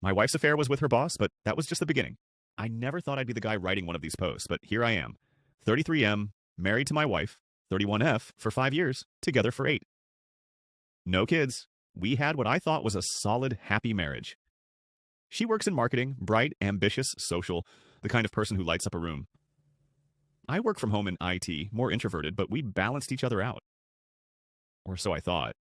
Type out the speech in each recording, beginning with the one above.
My wife's affair was with her boss, but that was just the beginning. I never thought I'd be the guy writing one of these posts, but here I am. 33M, married to my wife, 31F, for 5 years, together for 8. No kids. We had what I thought was a solid, happy marriage. She works in marketing, bright, ambitious, social, the kind of person who lights up a room. I work from home in IT, more introverted, but we balanced each other out. Or so I thought.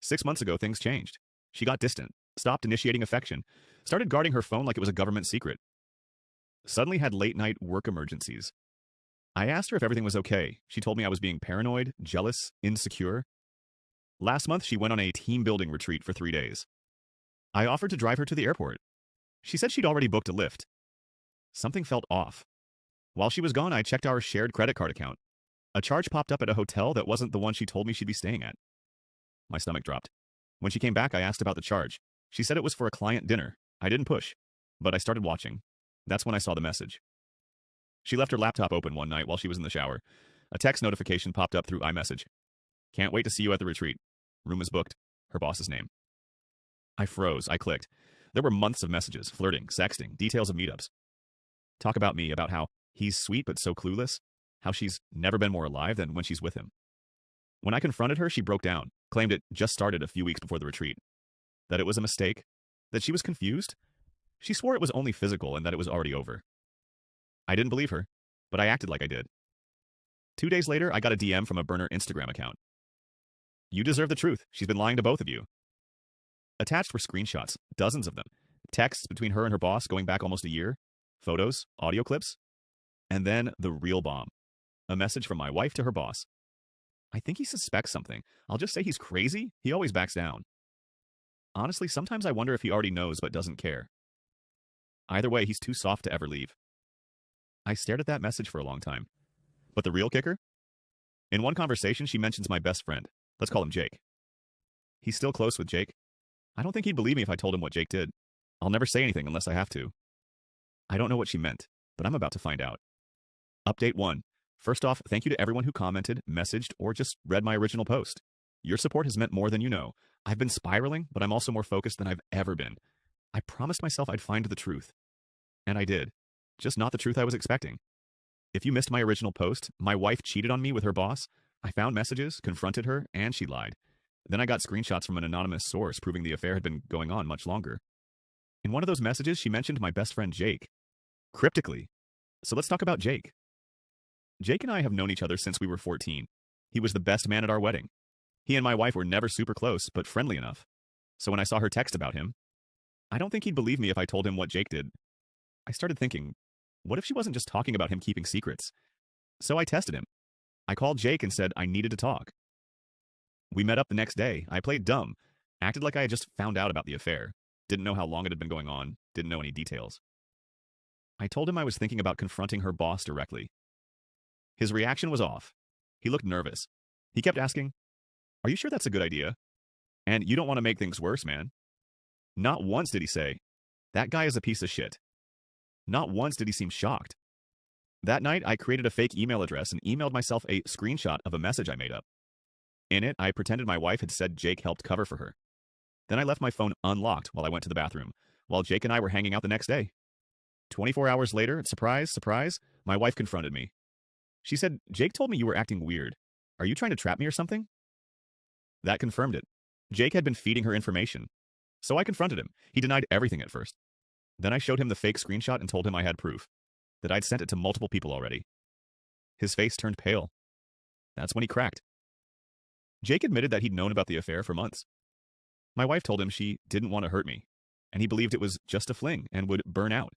6 months ago, things changed. She got distant, stopped initiating affection, started guarding her phone like it was a government secret. Suddenly had late-night work emergencies. I asked her if everything was okay. She told me I was being paranoid, jealous, insecure. Last month, she went on a team-building retreat for 3 days. I offered to drive her to the airport. She said she'd already booked a Lyft. Something felt off. While she was gone, I checked our shared credit card account. A charge popped up at a hotel that wasn't the one she told me she'd be staying at. My stomach dropped. When she came back, I asked about the charge. She said it was for a client dinner. I didn't push, but I started watching. That's when I saw the message. She left her laptop open one night while she was in the shower. A text notification popped up through iMessage. Can't wait to see you at the retreat. Room is booked. Her boss's name. I froze. I clicked. There were months of messages, flirting, sexting, details of meetups. Talk about me, about how he's sweet but so clueless, how she's never been more alive than when she's with him. When I confronted her, she broke down, claimed it just started a few weeks before the retreat, that it was a mistake, that she was confused. She swore it was only physical and that it was already over. I didn't believe her, but I acted like I did. 2 days later, I got a DM from a burner Instagram account. You deserve the truth. She's been lying to both of you. Attached were screenshots, dozens of them, texts between her and her boss going back almost a year, photos, audio clips, and then the real bomb. A message from my wife to her boss. I think he suspects something. I'll just say he's crazy. He always backs down. Honestly, sometimes I wonder if he already knows but doesn't care. Either way, he's too soft to ever leave. I stared at that message for a long time. But the real kicker? In one conversation, she mentions my best friend. Let's call him Jake. He's still close with Jake. I don't think he'd believe me if I told him what Jake did. I'll never say anything unless I have to. I don't know what she meant, but I'm about to find out. Update 1. First off, thank you to everyone who commented, messaged, or just read my original post. Your support has meant more than you know. I've been spiraling, but I'm also more focused than I've ever been. I promised myself I'd find the truth. And I did. Just not the truth I was expecting. If you missed my original post, my wife cheated on me with her boss. I found messages, confronted her, and she lied. Then I got screenshots from an anonymous source proving the affair had been going on much longer. In one of those messages, she mentioned my best friend Jake. Cryptically. So let's talk about Jake. Jake and I have known each other since we were 14. He was the best man at our wedding. He and my wife were never super close, but friendly enough. So when I saw her text about him, I don't think he'd believe me if I told him what Jake did. I started thinking, what if she wasn't just talking about him keeping secrets? So I tested him. I called Jake and said I needed to talk. We met up the next day. I played dumb, acted like I had just found out about the affair, didn't know how long it had been going on, didn't know any details. I told him I was thinking about confronting her boss directly. His reaction was off. He looked nervous. He kept asking, "Are you sure that's a good idea? And you don't want to make things worse, man." Not once did he say, "That guy is a piece of shit." Not once did he seem shocked. That night, I created a fake email address and emailed myself a screenshot of a message I made up. In it, I pretended my wife had said Jake helped cover for her. Then I left my phone unlocked while I went to the bathroom, while Jake and I were hanging out the next day. 24 hours later, surprise, surprise, my wife confronted me. She said, "Jake told me you were acting weird. Are you trying to trap me or something?" That confirmed it. Jake had been feeding her information. So I confronted him. He denied everything at first. Then I showed him the fake screenshot and told him I had proof, that I'd sent it to multiple people already. His face turned pale. That's when he cracked. Jake admitted that he'd known about the affair for months. My wife told him she didn't want to hurt me, and he believed it was just a fling and would burn out.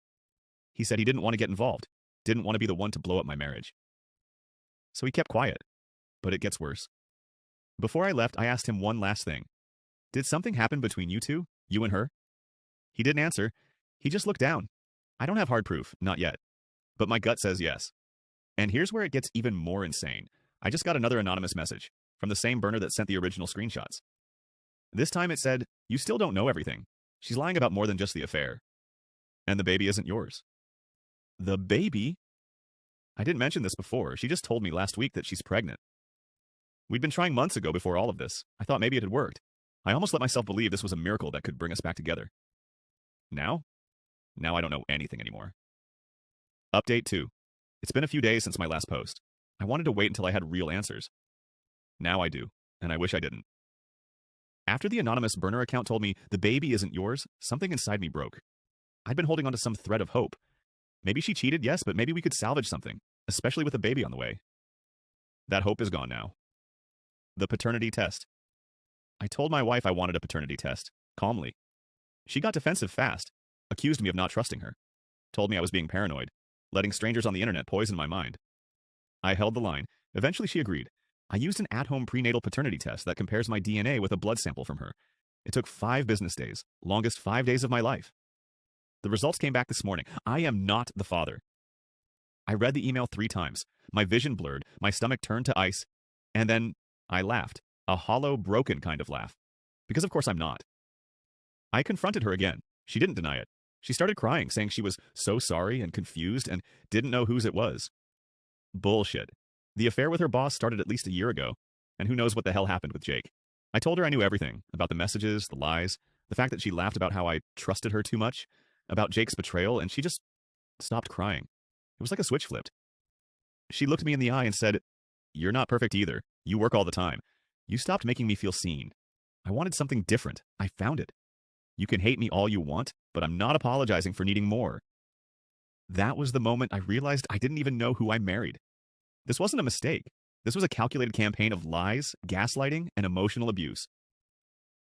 He said he didn't want to get involved, didn't want to be the one to blow up my marriage. So he kept quiet, but it gets worse. Before I left, I asked him one last thing. Did something happen between you two, you and her? He didn't answer. He just looked down. I don't have hard proof, not yet. But my gut says yes. And here's where it gets even more insane. I just got another anonymous message from the same burner that sent the original screenshots. This time it said, "You still don't know everything. She's lying about more than just the affair. And the baby isn't yours." The baby? I didn't mention this before. She just told me last week that she's pregnant. We'd been trying months ago before all of this. I thought maybe it had worked. I almost let myself believe this was a miracle that could bring us back together. Now? Now I don't know anything anymore. Update 2. It's been a few days since my last post. I wanted to wait until I had real answers. Now I do, and I wish I didn't. After the anonymous burner account told me the baby isn't yours, something inside me broke. I'd been holding on to some thread of hope. Maybe she cheated, yes, but maybe we could salvage something, especially with a baby on the way. That hope is gone now. The paternity test. I told my wife I wanted a paternity test, calmly. She got defensive fast, accused me of not trusting her, told me I was being paranoid, letting strangers on the internet poison my mind. I held the line. Eventually she agreed. I used an at-home prenatal paternity test that compares my DNA with a blood sample from her. It took 5 business days, longest 5 days of my life. The results came back this morning. I am not the father. I read the email 3 times. My vision blurred, my stomach turned to ice, and then I laughed. A hollow, broken kind of laugh. Because of course I'm not. I confronted her again. She didn't deny it. She started crying, saying she was so sorry and confused and didn't know whose it was. Bullshit. The affair with her boss started at least a year ago, and who knows what the hell happened with Jake. I told her I knew everything, about the messages, the lies, the fact that she laughed about how I trusted her too much, about Jake's betrayal, and she just stopped crying. It was like a switch flipped. She looked me in the eye and said, "You're not perfect either. You work all the time. You stopped making me feel seen. I wanted something different. I found it. You can hate me all you want, but I'm not apologizing for needing more." That was the moment I realized I didn't even know who I married. This wasn't a mistake. This was a calculated campaign of lies, gaslighting, and emotional abuse.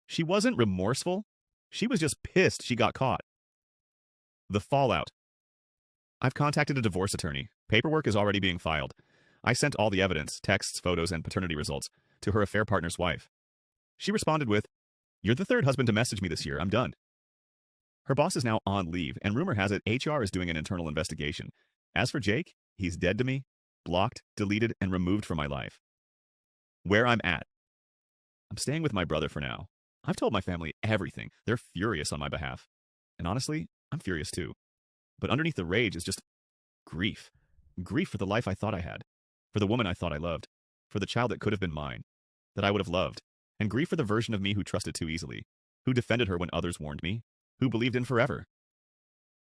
She wasn't remorseful. She was just pissed she got caught. The fallout. I've contacted a divorce attorney. Paperwork is already being filed. I sent all the evidence, texts, photos, and paternity results to her affair partner's wife. She responded with, "You're the 3rd husband to message me this year. I'm done." Her boss is now on leave, and rumor has it HR is doing an internal investigation. As for Jake, he's dead to me, blocked, deleted, and removed from my life. Where I'm at. I'm staying with my brother for now. I've told my family everything. They're furious on my behalf. And honestly, I'm furious too. But underneath the rage is just grief. Grief for the life I thought I had, for the woman I thought I loved, for the child that could have been mine, that I would have loved, and grief for the version of me who trusted too easily, who defended her when others warned me, who believed in forever.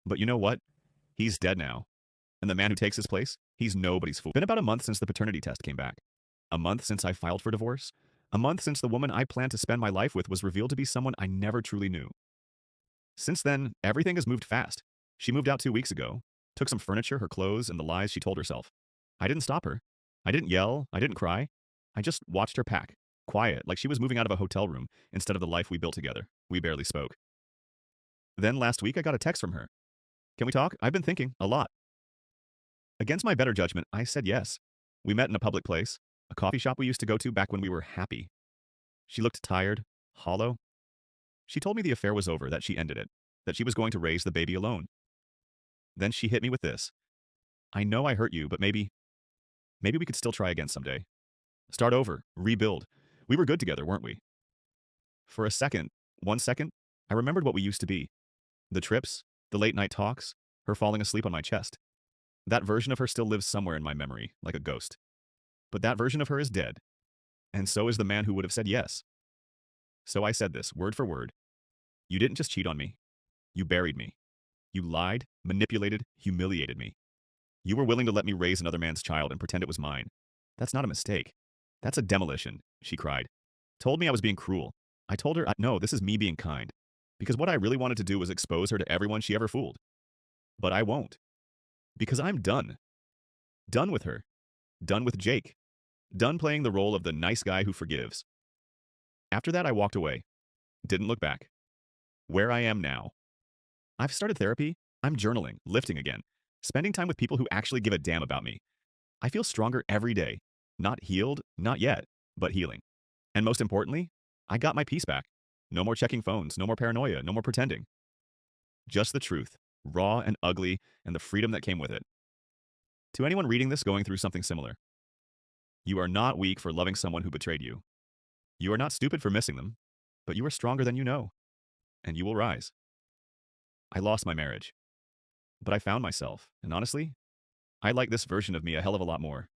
But you know what? He's dead now. And the man who takes his place, he's nobody's fool. Been about a month since the paternity test came back. A month since I filed for divorce. A month since the woman I planned to spend my life with was revealed to be someone I never truly knew. Since then, everything has moved fast. She moved out 2 weeks ago, took some furniture, her clothes, and the lies she told herself. I didn't stop her. I didn't yell. I didn't cry. I just watched her pack, quiet, like she was moving out of a hotel room instead of the life we built together. We barely spoke. Then last week, I got a text from her. "Can we talk? I've been thinking a lot." Against my better judgment, I said yes. We met in a public place, a coffee shop we used to go to back when we were happy. She looked tired, hollow. She told me the affair was over, that she ended it, that she was going to raise the baby alone. Then she hit me with this. "I know I hurt you, but maybe we could still try again someday. Start over, rebuild. We were good together, weren't we?" For a second, 1 second, I remembered what we used to be. The trips, the late night talks, her falling asleep on my chest. That version of her still lives somewhere in my memory, like a ghost. But that version of her is dead. And so is the man who would have said yes. So I said this, word for word. "You didn't just cheat on me. You buried me. You lied, manipulated, humiliated me. You were willing to let me raise another man's child and pretend it was mine. That's not a mistake. That's a demolition," she cried. Told me I was being cruel. I told her, no, this is me being kind. Because what I really wanted to do was expose her to everyone she ever fooled. But I won't. Because I'm done. Done with her. Done with Jake. Done playing the role of the nice guy who forgives. After that, I walked away. Didn't look back. Where I am now. I've started therapy. I'm journaling, lifting again. Spending time with people who actually give a damn about me. I feel stronger every day. Not healed, not yet, but healing. And most importantly, I got my peace back. No more checking phones, no more paranoia, no more pretending. Just the truth, raw and ugly, and the freedom that came with it. To anyone reading this going through something similar, you are not weak for loving someone who betrayed you. You are not stupid for missing them, but you are stronger than you know, and you will rise. I lost my marriage, but I found myself, and honestly, I like this version of me a hell of a lot more.